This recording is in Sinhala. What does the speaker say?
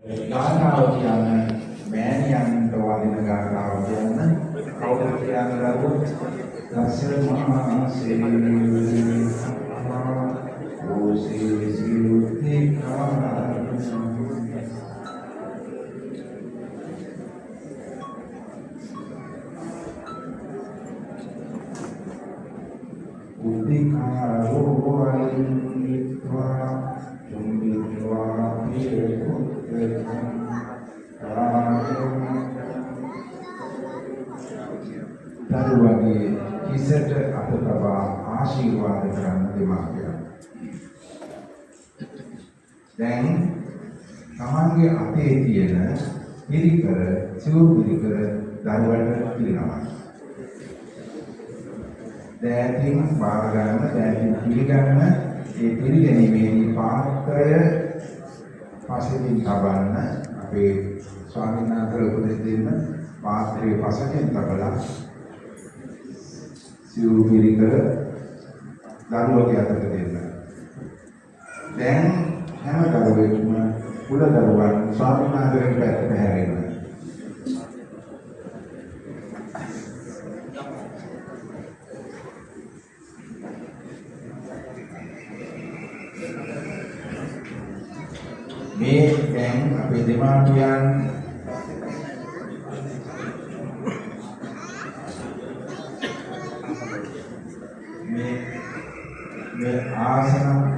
ගාථාව කියන්නේ මෑණියන්ට වදින ගාථාව කියන්නේ කවුරුත් කියන්නේ ලස්සන දරුවගේ කිසට අත තබා ආශිර්වාද කරන්න දෙමාපියන්. දැන් තමන්ගේ අතේ තියෙන පිරිකර සිවුරු පිරිකර දරුවන්ට පිළිගන්නවා. දැන් බාර ගන්න දැන් පිළිගන්න ඒ පිළිගැනීමේදී පාත්‍රය පසෙකින් තබන්න අපේ ස්වාමීන් වහන්සේ උපදෙස් දෙන්න පාත්‍රයේ පසෙකින් තබලා සිවුරු පිළිකර දරුවගේ අතට දෙන්න. දැන් හැම දරුවෙක්ම කුල දරුවන් ස්වාමීන් වහන්සේගේ පැත්තට හැරෙන්න. මේ දැන් අපේ දෙමාපියන් මේ ආසන